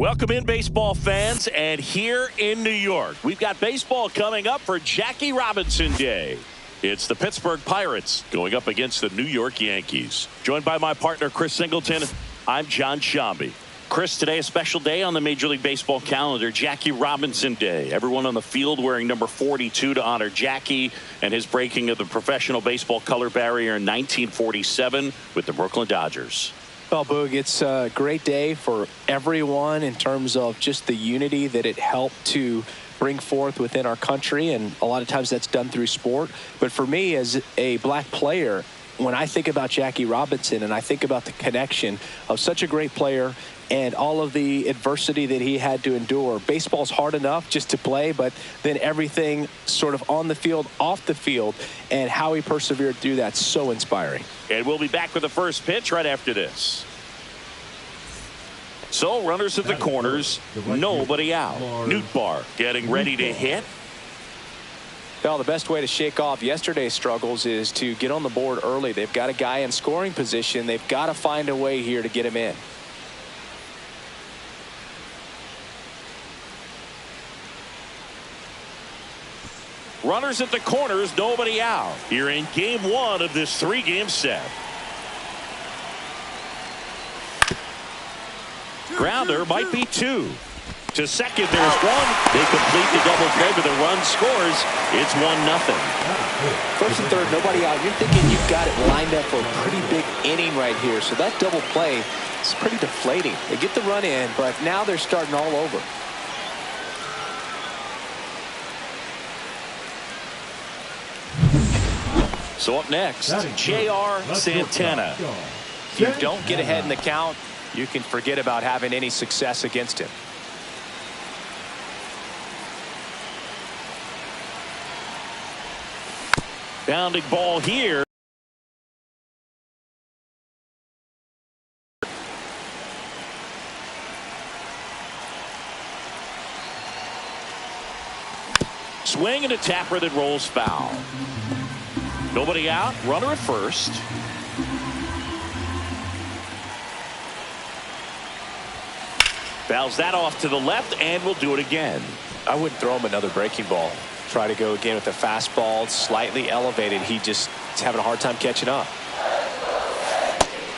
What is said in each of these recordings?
Welcome in, baseball fans, and here in New York, we've got baseball coming up for Jackie Robinson Day. It's the Pittsburgh Pirates going up against the New York Yankees. Joined by my partner, Chris Singleton, I'm John Shambi. Chris, today a special day on the Major League Baseball calendar, Jackie Robinson Day. Everyone on the field wearing number 42 to honor Jackie and his breaking of the professional baseball color barrier in 1947 with the Brooklyn Dodgers. Well, Boog, it's a great day for everyone in terms of just the unity that it helped to bring forth within our country, and a lot of times that's done through sport. But for me, as a black player, when I think about Jackie Robinson and I think about the connection of such a great player and all of the adversity that he had to endure, baseball's hard enough just to play, but then everything sort of on the field, off the field, and how he persevered through that, so inspiring. And we'll be back with the first pitch right after this. So runners at the corners, nobody out. Nootbaar getting ready to hit. Well, the best way to shake off yesterday's struggles is to get on the board early. They've got a guy in scoring position. They've got to find a way here to get him in. Runners at the corners, nobody out. Here in game one of this three-game set. Grounder might be two. To second, there's one. They complete the double play, but the run scores. It's 1-0. First and third, nobody out. You're thinking you've got it lined up for a pretty big inning right here. So that double play is pretty deflating. They get the run in, but now they're starting all over. So up next, J.R. Santana. If you don't get ahead in the count, you can forget about having any success against him. Bounding ball here. Swing and a tapper that rolls foul. Nobody out. Runner at first. Fouls that off to the left, and we'll do it again. I wouldn't throw him another breaking ball. Try to go again with the fastball, slightly elevated. He just is having a hard time catching up.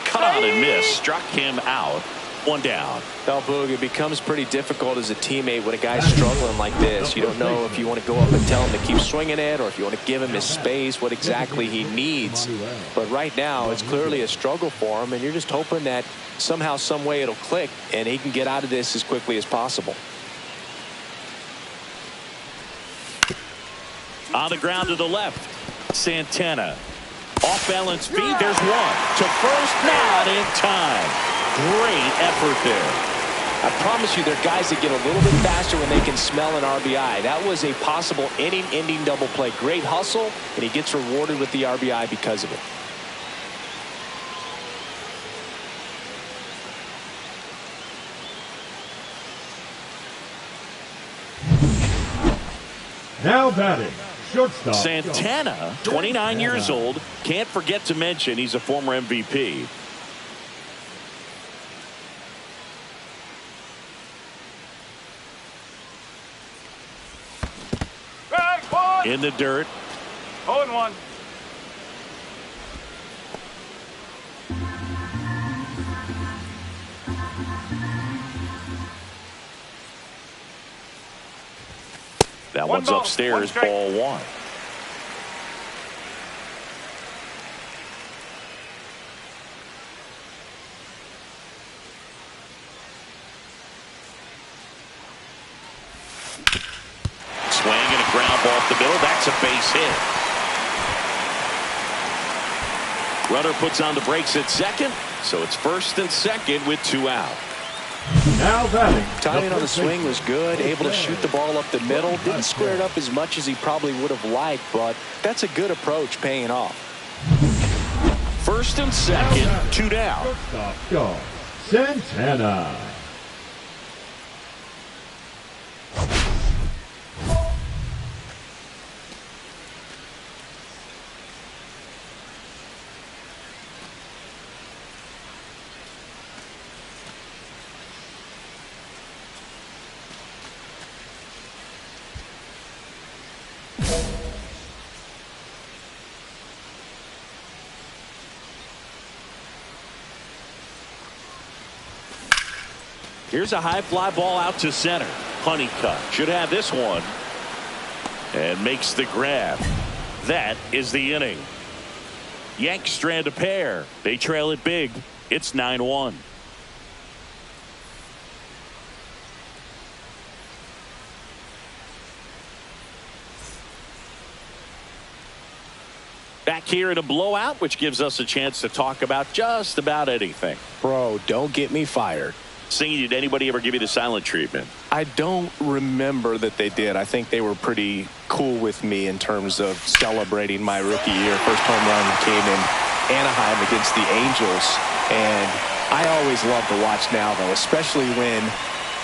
Cut on and miss. Struck him out. One down. Now, Boog, it becomes pretty difficult as a teammate when a guy's struggling like this. You don't know if you want to go up and tell him to keep swinging it or if you want to give him his space, what exactly he needs. But right now, it's clearly a struggle for him, and you're just hoping that somehow, some way it'll click and he can get out of this as quickly as possible. On the ground to the left, Santana. Off balance feed, there's one. To first, not in time. Great effort there. I promise you, there are guys that get a little bit faster when they can smell an RBI. That was a possible inning-ending double play. Great hustle, and he gets rewarded with the RBI because of it. Now batting, shortstop Santana, 29 years old. Can't forget to mention he's a former MVP. In the dirt. 0-1. That one's upstairs, ball one. Swing and a ground ball off the middle. That's a base hit. Runner puts on the brakes at second, so it's first and second with two out. Now batting. Timing on the swing was good, able to shoot the ball up the middle. Didn't square it up as much as he probably would have liked, but that's a good approach paying off. First and second, two down. Shortstop, go. Santana. Here's a high fly ball out to center. Honeycutt should have this one. And makes the grab. That is the inning. Yanks strand a pair. They trail it big. It's 9-1. Back here in a blowout, which gives us a chance to talk about just about anything. Bro, don't get me fired. Singing, did anybody ever give you the silent treatment? I don't remember that they did. I think they were pretty cool with me in terms of celebrating my rookie year. First home run came in Anaheim against the Angels. And I always love to watch now, though, especially when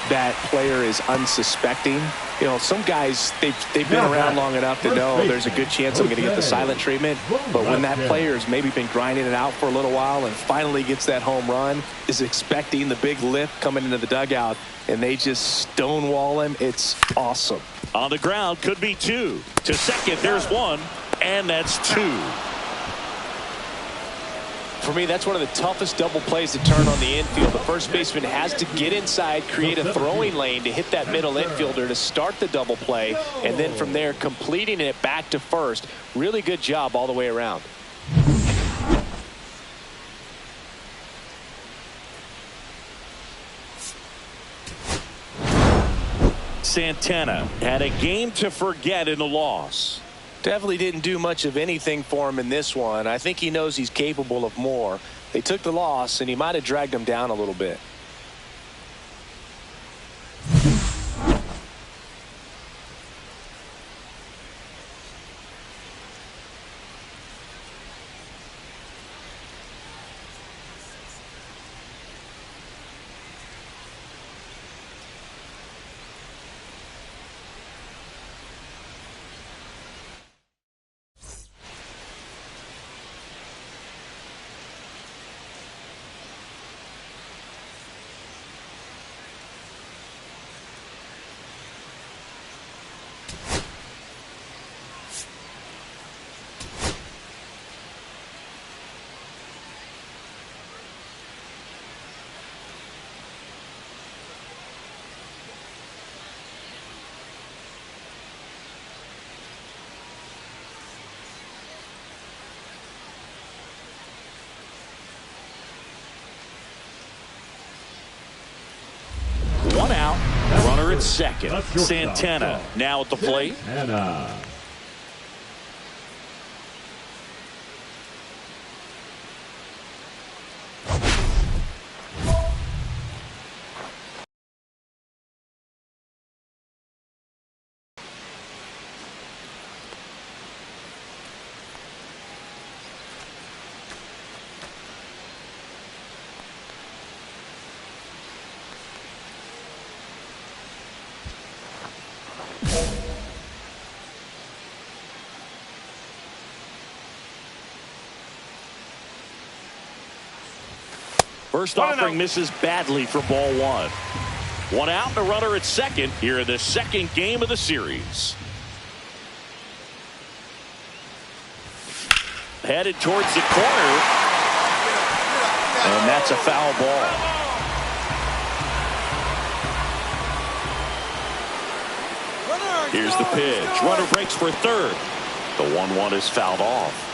that player is unsuspecting. You know, some guys, they've been around long enough to know there's a good chance I'm going to get the silent treatment. But when that player's maybe been grinding it out for a little while and finally gets that home run, is expecting the big lift coming into the dugout, and they just stonewall him, it's awesome. On the ground, could be two. To second, there's one, and that's two. For me, that's one of the toughest double plays to turn on the infield. The first baseman has to get inside, create a throwing lane to hit that middle infielder to start the double play, and then from there completing it back to first. Really good job all the way around. Santana had a game to forget in the loss. Definitely didn't do much of anything for him in this one. I think he knows he's capable of more. They took the loss, and he might have dragged him down a little bit. One out, runner at second. Santana now at the plate. First offering misses badly for ball one. One out and a runner at second here in the second game of the series. Headed towards the corner. And that's a foul ball. Here's the pitch. Runner breaks for third. The 1-1 is fouled off.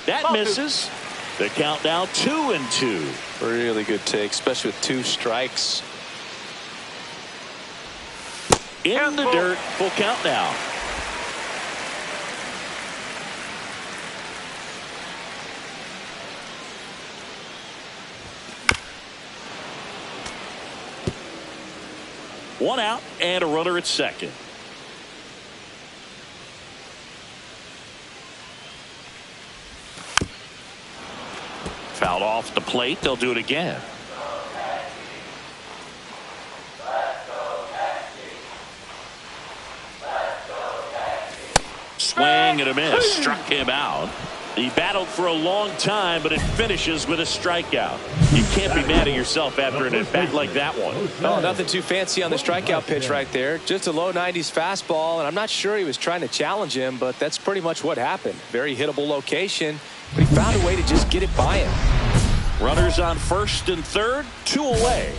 That misses. The count now 2-2. Really good take, especially with two strikes. In the dirt, full count now. One out and a runner at second. Fouled off the plate. They'll do it again. Swing and a miss. Struck him out. He battled for a long time, but it finishes with a strikeout. You can't be mad at yourself after an at-bat like that one. Oh, nothing too fancy on the strikeout pitch right there. Just a low 90s fastball, and I'm not sure he was trying to challenge him, but that's pretty much what happened. Very hittable location, but he found a way to just get it by him. Runners on first and third, 2 away.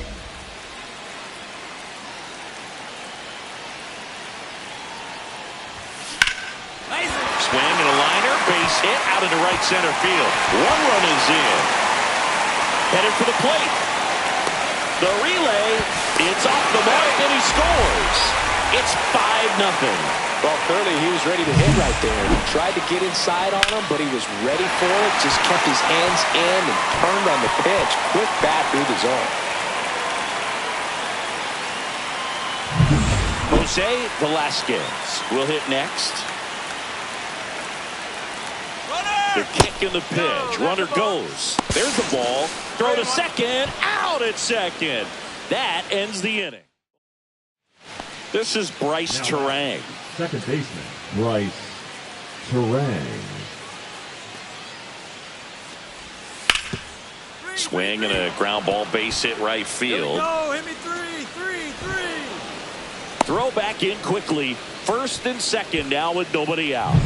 Swing and a liner, base hit out into right center field. 1 run is in. Headed for the plate. The relay, it's off the mark and he scores. It's 5-0. Well, clearly he was ready to hit right there. He tried to get inside on him, but he was ready for it. Just kept his hands in and turned on the pitch. Quick bat through the zone. Jose Velasquez will hit next. The kick and the pitch. Runner goes. There's the ball. Throw to second. Out at second. That ends the inning. This is Bryce Turang. Second baseman, Bryce Turang. Swing and a ground ball, base hit right field. Go, hit me 3. Throw back in quickly. First and second now with nobody out.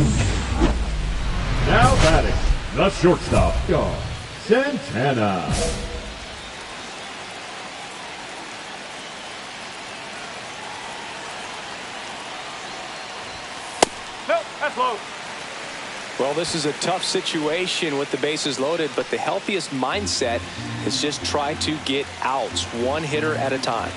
Now batting, the shortstop, Santana. Nope, that's low. Well, this is a tough situation with the bases loaded, but the healthiest mindset is just try to get outs, 1 hitter at a time.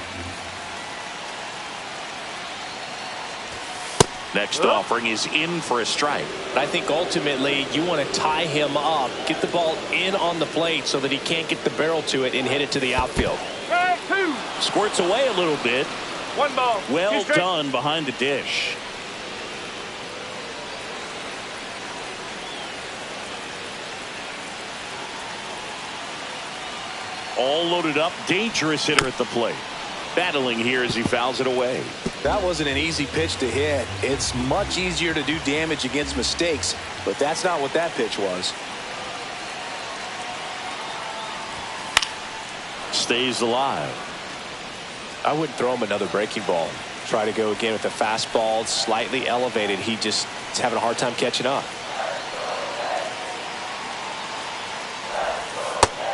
Next offering is in for a strike. I think ultimately you want to tie him up, get the ball in on the plate so that he can't get the barrel to it and hit it to the outfield. Strike 2. Squirts away a little bit. 1 ball. Well done behind the dish. All loaded up. Dangerous hitter at the plate. Battling here as he fouls it away. That wasn't an easy pitch to hit. It's much easier to do damage against mistakes, but that's not what that pitch was. Stays alive. I wouldn't throw him another breaking ball. Try to go again with a fastball, slightly elevated. He just is having a hard time catching up.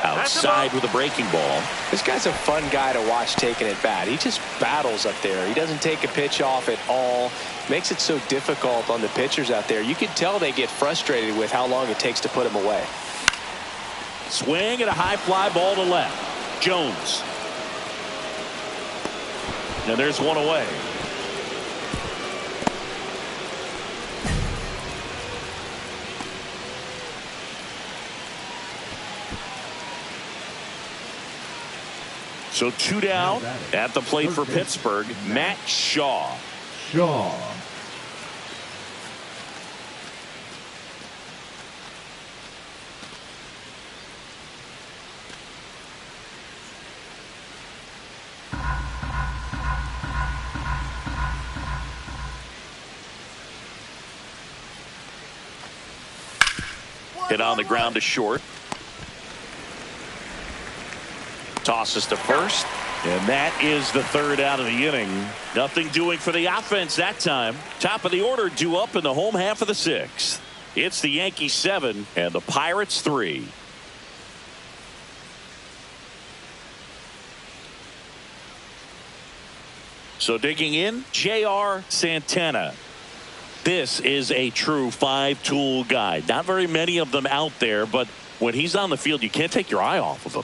Outside with a breaking ball. This guy's a fun guy to watch taking at bat. He just battles up there. He doesn't take a pitch off at all. Makes it so difficult on the pitchers out there. You can tell they get frustrated with how long it takes to put him away. Swing and a high fly ball to left. Jones. And there's 1 away. So 2 down at the plate for Pittsburgh. Matt Shaw. Hit on the ground to short. Tosses to first, and that is the 3rd out of the inning. Nothing doing for the offense that time. Top of the order due up in the home half of the 6th. It's the Yankees 7 and the Pirates 3. So digging in, J.R. Santana. This is a true 5-tool guy. Not very many of them out there, but when he's on the field, you can't take your eye off of him.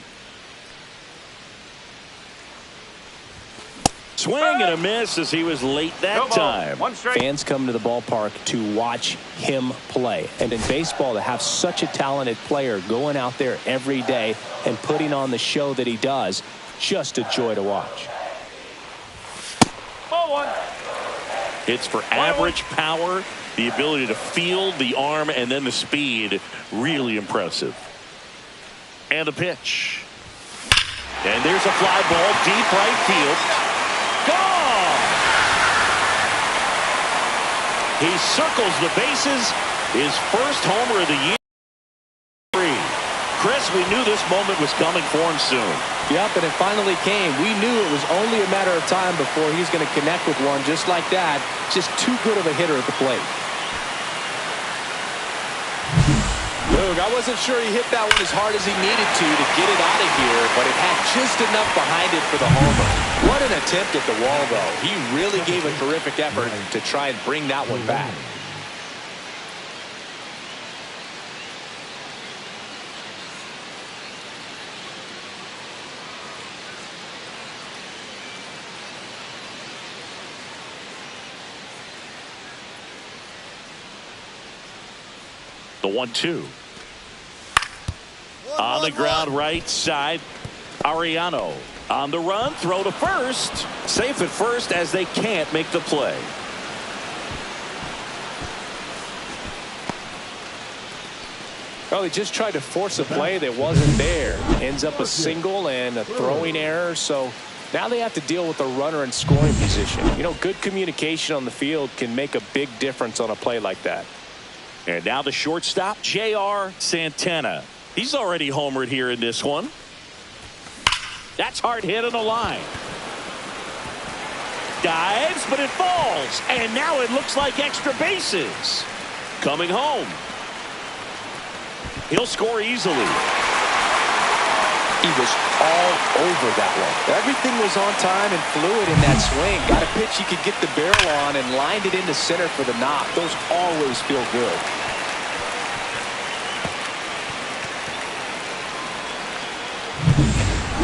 Swing and a miss as he was late that time. Fans come to the ballpark to watch him play. And in baseball, to have such a talented player going out there every day and putting on the show that he does, just a joy to watch. Ball 1. Hits for average power, the ability to field, the arm, and then the speed. Really impressive. And the pitch. And there's a fly ball deep right field. Gone! He circles the bases. His first homer of the year. Chris, we knew this moment was coming for him soon. Yep, and it finally came. We knew it was only a matter of time before he's going to connect with one just like that. Just too good of a hitter at the plate. Look, I wasn't sure he hit that one as hard as he needed to get it out of here, but it had just enough behind it for the homer. What an attempt at the wall, though. He really gave a terrific effort to try and bring that one back. The 1-2. On the ground right side, Ariano. On the run, throw to first. Safe at first as they can't make the play. Well, he just tried to force a play that wasn't there. Ends up a single and a throwing error. So now they have to deal with the runner in scoring position. You know, good communication on the field can make a big difference on a play like that. And now the shortstop, J.R. Santana. He's already homered here in this one. That's hard hit on the line. Dives, but it falls. And now it looks like extra bases. Coming home. He'll score easily. He was all over that one. Everything was on time and fluid in that swing. Got a pitch he could get the barrel on and lined it into center for the knock. Those always feel good.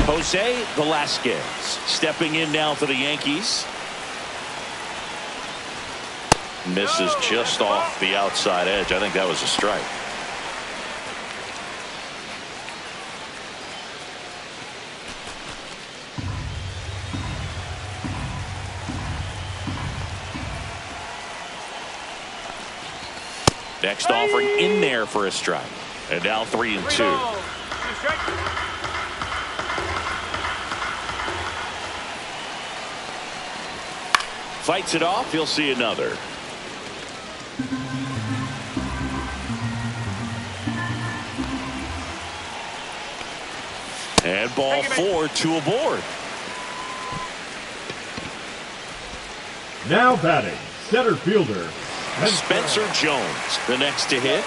Jose Velasquez stepping in now for the Yankees. Misses just off the outside edge. I think that was a strike. Next offering in there for a strike. And now 3-2. Fights it off. He'll see another. And ball 4, 2 aboard. Now batting, center fielder Spencer Jones, the next to hit.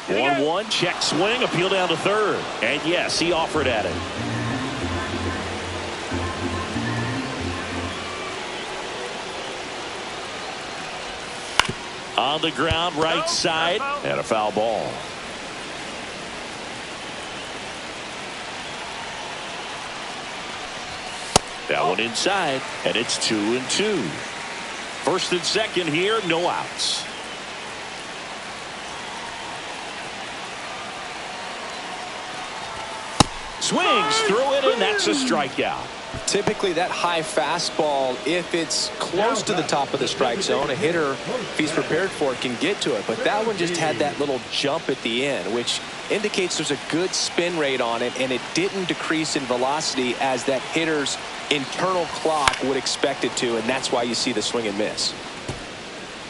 1-1, check swing, appeal down to third. And yes, he offered at it. On the ground, right side, and a foul ball. That one inside, and it's 2-2. First and second here, no outs. Swings through it, and that's a strikeout. Typically that high fastball, if it's close to the top of the strike zone, a hitter, if he's prepared for it, can get to it. But that one just had that little jump at the end, which indicates there's a good spin rate on it, and it didn't decrease in velocity as that hitter's internal clock would expect it to, and that's why you see the swing and miss.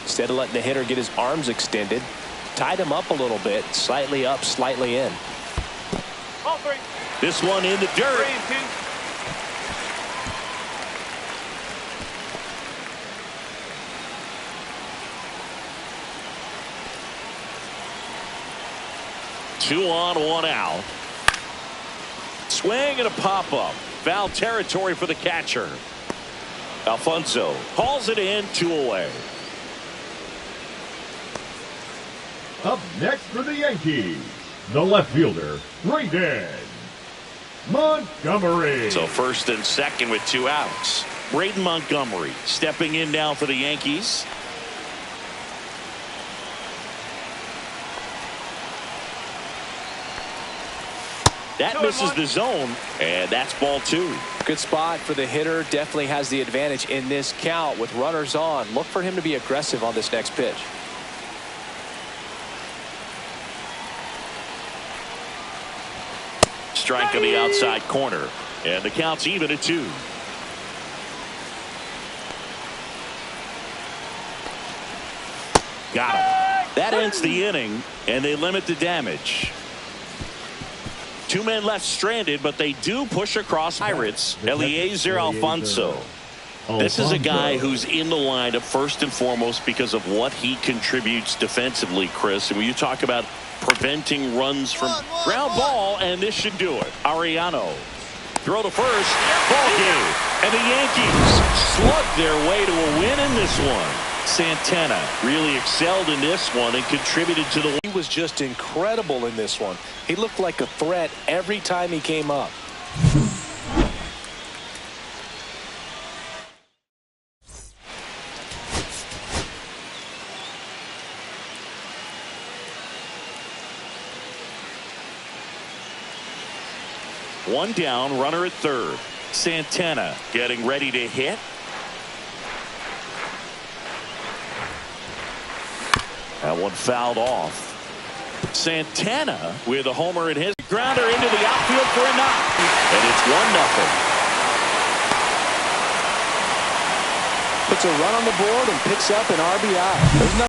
Instead of letting the hitter get his arms extended, tied him up a little bit, slightly up, slightly in. Ball 3. This one in the dirt. 3-2. Two on, one out. Swing and a pop-up. Foul territory for the catcher. Alfonso hauls it in, 2 away. Up next for the Yankees, the left fielder, Braden Montgomery. So first and second with 2 outs. Braden Montgomery stepping in now for the Yankees. That misses the zone, and that's ball 2. Good spot for the hitter. Definitely has the advantage in this count with runners on. Look for him to be aggressive on this next pitch. Strike on the outside corner, and the count's even at 2. Got him. That ends the inning, and they limit the damage. 2 men left stranded, but they do push across Pirates. Eliezer Alfonso. This is a guy who's in the lineup first and foremost because of what he contributes defensively, Chris. And when you talk about preventing runs from ground ball, and this should do it. Ariano. Throw to first. Ball game. And the Yankees slugged their way to a win in this one. Santana really excelled in this one and contributed to the win. He was just incredible in this one. He looked like a threat every time he came up. One down, runner at third. Santana getting ready to hit. That one fouled off. Santana with a homer in his grounder into the outfield for a knock. And it's 1-0. Puts a run on the board and picks up an RBI. There's nothing